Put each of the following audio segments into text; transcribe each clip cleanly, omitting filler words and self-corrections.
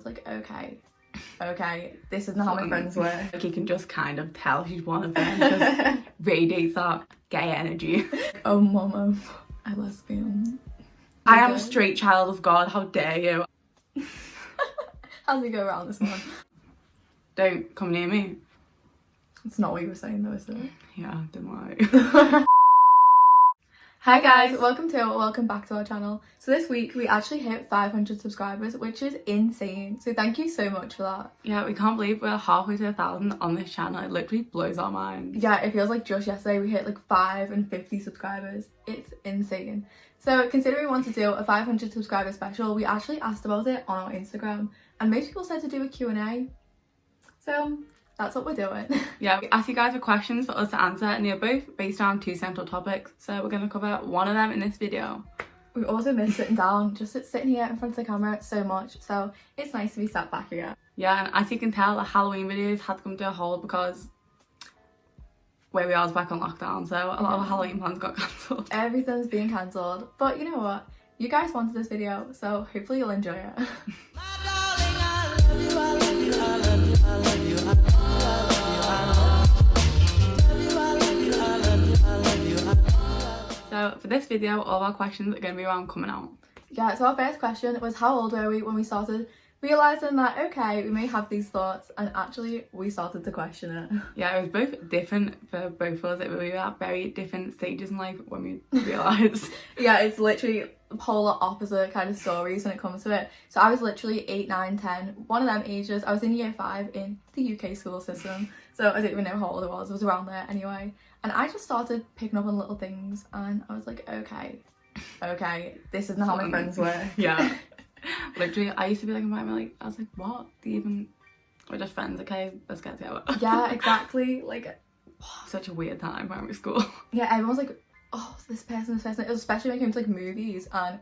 It's like, okay, this isn't how my friends work. Like, you can just kind of tell she's one of them. Just radiates that gay energy. Oh mama, I'm lesbian. I am a straight child of God, how dare you. How do we go around this one? Don't come near me. It's not what you were saying though, is it? Yeah, don't worry. Hi guys, welcome back to our channel. So this week we actually hit 500 subscribers, which is insane. So thank you so much for that. Yeah, we can't believe we're halfway to 1,000 on this channel. It literally blows our minds. Yeah, it feels like just yesterday we hit like 550 subscribers. It's insane. So considering we want to do a 500 subscriber special, we actually asked about it on our Instagram and most people said to do a Q&A. So that's what we're doing. Yeah, we asked you guys for questions for us to answer and they're both based on 2 central topics. So we're going to cover one of them in this video. We also miss sitting down, just sitting here in front of the camera so much. So it's nice to be sat back here. Yeah, and as you can tell, the Halloween videos had to come to a halt because where we are is back on lockdown. So a lot of Halloween plans got cancelled. Everything's being cancelled. But you know what? You guys wanted this video, so hopefully you'll enjoy it. So for this video, all of our questions are going to be around coming out. Yeah, so our first question was how old were we when we started realising that, okay, we may have these thoughts, and actually we started to question it. Yeah, it was both different for both of us. We were at very different stages in life when we realised. Yeah, it's literally polar opposite kind of stories when it comes to it. So I was literally 8, 9, 10, one of them ages. I was in year 5 in the UK school system, so I don't even know how old I was around there anyway. And I just started picking up on little things and I was like, okay, this isn't how my friends work. Yeah. Literally, I used to be like, I was like, what? We're just friends, okay? Let's get together. Yeah, exactly. Like, such a weird time primary school. Yeah, everyone was like, oh, this person. It was especially when it came to like movies and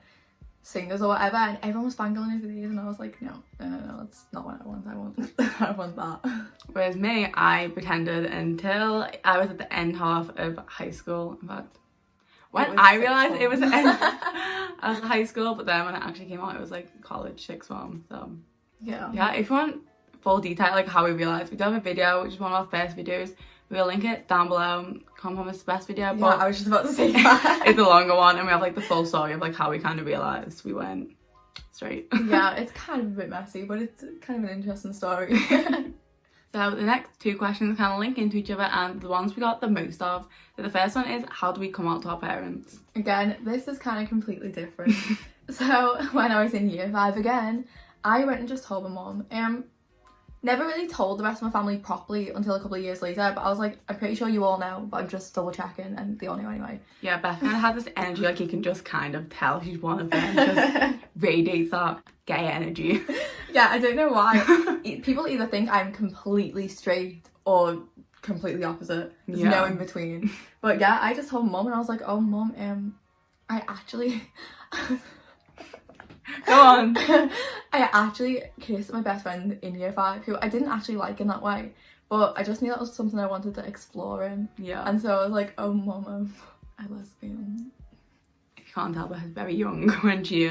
singers or whatever, and everyone was fangirling over these, and I was like, no, that's not what I want. I want that. Whereas me, I pretended until I was at the end half of high school. In fact, when I realised it was the end of high school, but then when it actually came out, it was like college, 6th form. So yeah, if you want full detail like how we realised, we do have a video, which is one of our first videos. We'll link it down below. Can't promise the best video, but yeah, I was just about to say that. It's a longer one, and we have like the full story of like how we kind of realised we went straight. Yeah, it's kind of a bit messy, but it's kind of an interesting story. So the next 2 questions kind of link into each other, and the ones we got the most of. So the first one is, how do we come out to our parents? Again, this is kind of completely different. So when I was in year 5 again, I went and just told my mum. Never really told the rest of my family properly until a couple of years later, but I was like, I'm pretty sure you all know, but I'm just double checking, and they all knew anyway. Yeah, Beth kind of had this energy, like you can just kind of tell she's one of them. Just radiates that gay energy. Yeah, I don't know why. People either think I'm completely straight or completely opposite. There's no in between. But yeah, I just told mum, and I was like, oh mum, I actually... Go on. I actually kissed my best friend in year 5, who I didn't actually like in that way, but I just knew that was something I wanted to explore in. Yeah. And so I was like, oh mama, I'm lesbian. If you can't tell, Beth was very young when she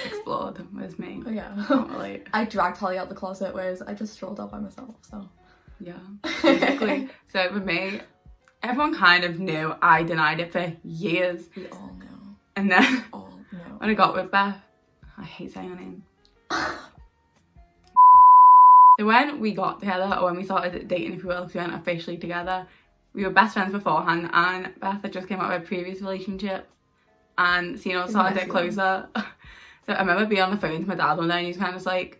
explored with me. Oh yeah. Can't relate. I dragged Holly out the closet, whereas I just strolled out by myself, so. Yeah, basically. So for me, everyone kind of knew. I denied it for years. We all know. And then We all know. When I got with Beth, I hate saying her name. So when we got together, or when we started dating, if you will, because we weren't officially together, we were best friends beforehand, and Beth had just came out of a previous relationship, and seeing us started to get closer. So I remember being on the phone to my dad one day, and he was kind of like,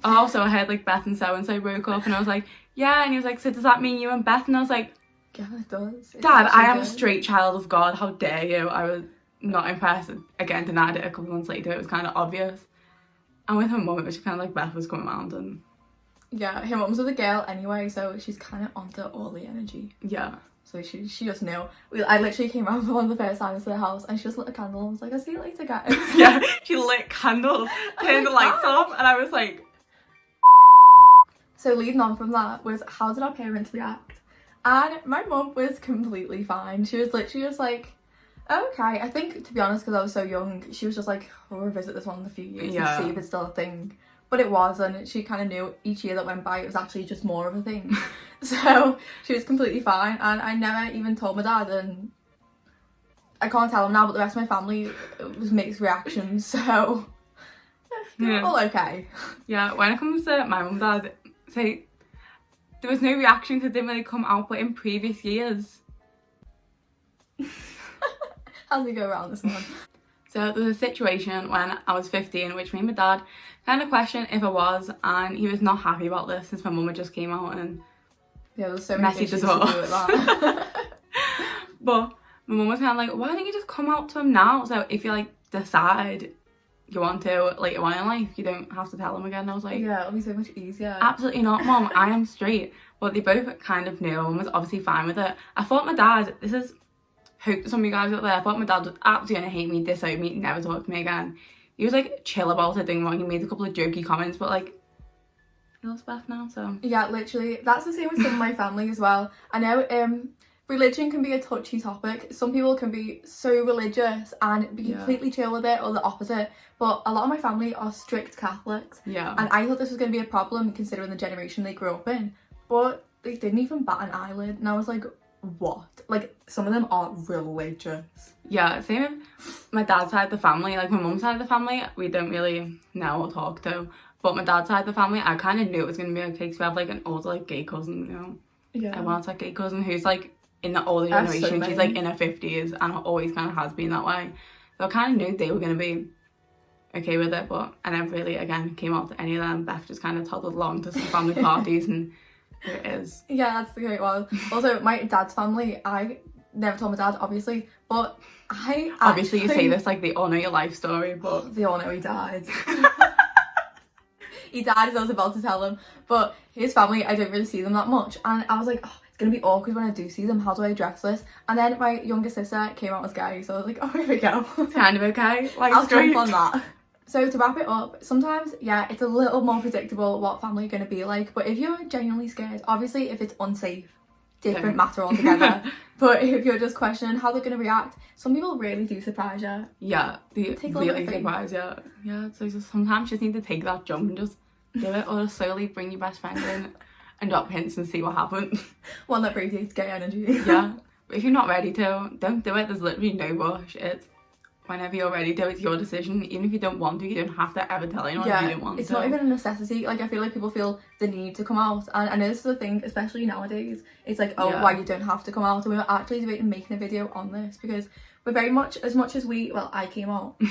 oh, so I heard like Beth and so-and-so broke up, and I was like, yeah, and he was like, so does that mean you and Beth? And I was like, yeah, it does. Dad, I am a straight child of God, how dare you? I was not impressed. Again, denied it a couple of months later. It was kind of obvious. And with her mum, it was kind of like Beth was coming around, and yeah, her mum's with a girl anyway, so she's kind of onto all the energy. Yeah. So she just knew. I literally came around for one of the first times to the house, and she just lit a candle and was like, I'll see you later, guys. Yeah, she lit candles, turned the lights off, and I was like... So leading on from that was, how did our parents react? And my mum was completely fine. She was literally just like, okay. I think, to be honest, because I was so young, she was just like, we'll revisit this one in a few years and see if it's still a thing. But but it was, and she kind of knew each year that went by it was actually just more of a thing. So she was completely fine, and I never even told my dad, and I can't tell him now, but the rest of my family, it was mixed reactions, so yeah. all okay. Yeah, when it comes to my mum and dad, say there was no reaction because they didn't really come out, but in previous years. How do we go around this one? So there was a situation when I was 15, which me and my dad kind of questioned if I was, and he was not happy about this since my mum had just came out and yeah, there's so many messaged issues as well. to do with that. But my mum was kind of like, why don't you just come out to him now? So if you like decide you want to later on in life, you don't have to tell him again. I was like, yeah, it'll be so much easier. Absolutely not, Mum. I am straight. But they both kind of knew and was obviously fine with it. I thought my dad, this is hope to some of you guys out there, I thought my dad was absolutely gonna hate me, disown me, never talk to me again. He was like chill about it, didn't want, he made a couple of jokey comments, but like he loves Beth now, so yeah, literally that's the same with some of my family as well. I know religion can be a touchy topic. Some people can be so religious and be completely chill with it, or the opposite, but a lot of my family are strict Catholics, yeah, and I thought this was going to be a problem considering the generation they grew up in, but they didn't even bat an eyelid, and I was like, what? Like, some of them are religious. Yeah, same with my dad's side of the family. Like my mum's side of the family, we don't really know or talk to, but my dad's side of the family, I kind of knew it was going to be okay because we have like an older like gay cousin, you know. Yeah. Everyone's like gay cousin who's like in the older generation. She's like in her 50s and always kind of has been that way. So I kind of knew they were going to be okay with it, but I never really again came out to any of them. Beth just kind of toddled along to some family parties and here it is. Yeah, that's the way it was. Also, my dad's family, I never told my dad, obviously, but I obviously you say this like they all know your life story, but they all know he died. He died as I was about to tell them, but his family, I don't really see them that much, and I was like, oh, it's gonna be awkward when I do see them, how do I address this? And then my younger sister came out as gay, so I was like, oh, here we go. It's kind of okay, like I'll straight. jump on that. So to wrap it up, sometimes, yeah, it's a little more predictable what family are going to be like, but if you're genuinely scared, obviously if it's unsafe, different matter altogether, but if you're just questioning how they're going to react, some people really do surprise you. Yeah, they Take a really little bit. surprise you. Yeah, so just sometimes you just need to take that jump and just do it, or just slowly bring your best friend in and drop hints and see what happens. One that radiates gay energy. Yeah, but if you're not ready to, don't do it. There's literally no rush. It's whenever you're ready to, it's your decision. Even if you don't want to, you don't have to ever tell anyone if you don't want to. It's not even a necessity. Like, I feel like people feel the need to come out, and I know this is the thing, especially nowadays, it's like, oh, why you don't have to come out, and we were actually debating making a video on this, because we're very much, as much as I came out,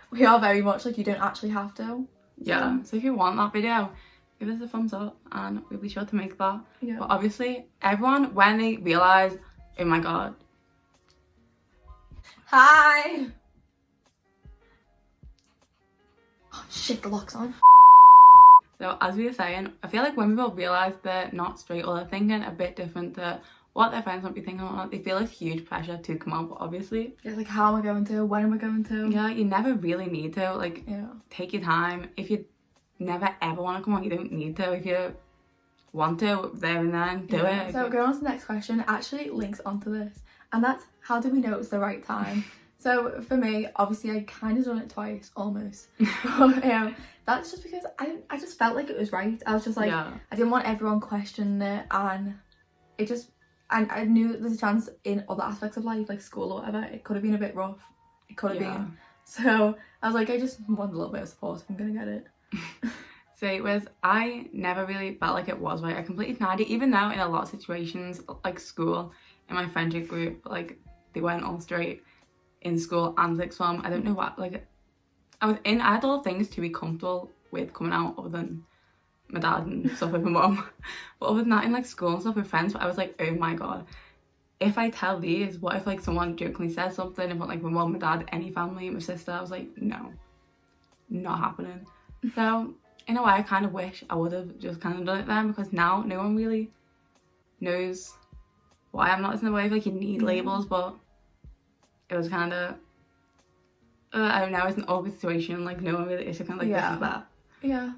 we are very much like, you don't actually have to. Yeah, so if you want that video, give us a thumbs up and we'll be sure to make that. Yeah. But obviously, everyone, when they realise, oh my god. Hi! Oh shit, the lock's on. So as we were saying, I feel like when people realise they're not straight or they're thinking a bit different to what their friends might be thinking or not, they feel this huge pressure to come out, but obviously. Yeah, like, how am I going to? When am I going to? Yeah, you never really need to. Like, take your time. If you never ever want to come out, you don't need to. If you want to, there and then, do it. So going on to the next question, it actually links onto this, and that's, how do we know it's the right time? So for me, obviously I kind of done it twice, almost. But that's just because I just felt like it was right. I was just like, I didn't want everyone questioning it, and it just, and I knew there's a chance in other aspects of life, like school or whatever, it could have been a bit rough. It could have been. So I was like, I just want a little bit of support if I'm gonna get it. So I never really felt like it was right. I completely denied it, even though in a lot of situations, like school, in my friendship group, like they weren't all straight in school and sixth form. I don't know what, like I had all things to be comfortable with coming out, other than my dad and stuff with my mum. But other than that, in like school and stuff with friends, I was like, oh my god, if I tell these, what if like someone jokingly says something about like my mum, my dad, any family, my sister? I was like, no, not happening. So in a way, I kind of wish I would have just kind of done it then, because now no one really knows why I'm not in the way of like, you need labels, but it was kind of I don't know, it's an awkward situation, like no one really is kind of like this is that. Yeah.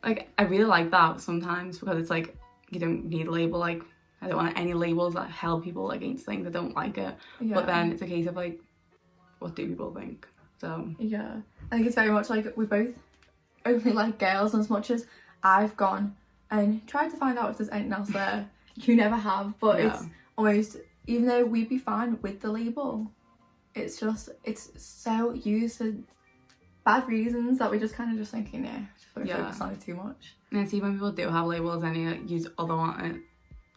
Like I really like that sometimes, because it's like you don't need a label. Like I don't want any labels that help people against things. I don't like it. But then it's a case of like, what do people think? So yeah, I think it's very much like we both only like girls, and as much as I've gone and tried to find out if there's anything else there, you never have. But Yeah. it's almost, even though we'd be fine with the label, it's so used for bad reasons that we just kind of just thinking, yeah, just don't focus on it too much. And see, when people do have labels and you use other one,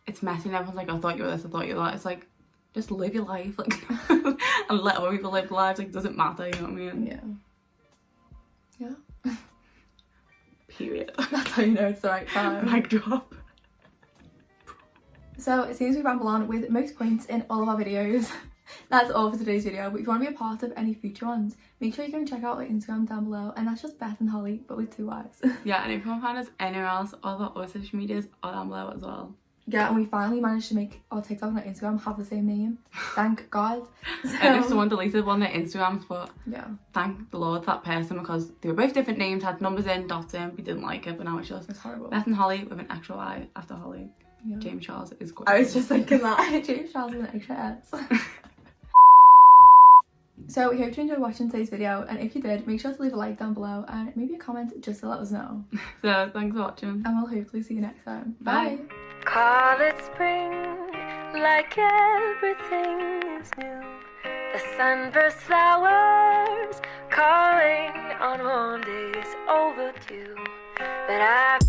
it's messy and everyone's like, I thought you were this, I thought you were that. It's like, just live your life, like, and let other people live their lives. Like, it doesn't matter, you know what I mean? Yeah. Period. That's how you know it's the right time. Mic drop. So it seems we ramble on with most points in all of our videos. That's all for today's video, but if you want to be a part of any future ones, make sure you go and check out our Instagram down below, and that's just Beth and Holly, but with 2 Y's. Yeah, and if you want to find us anywhere else, all our other social medias are down below as well. Yeah, and we finally managed to make our TikTok and our Instagram have the same name. Thank God. So, And if someone deleted one of their Instagrams, but yeah, thank the Lord for that person, because they were both different names, had numbers in, dots in, we didn't like it, but now it's just it's horrible. Beth and Holly with an extra Y after Holly. Yeah. James Charles is good. I was just thinking that. James Charles with an extra S. So we hope you enjoyed watching today's video, and if you did, make sure to leave a like down below and maybe a comment just to let us know. So thanks for watching. And we'll hopefully see you next time. Bye. Bye. Call it spring, like everything is new. The sunburst flowers calling on warm days overdue. But I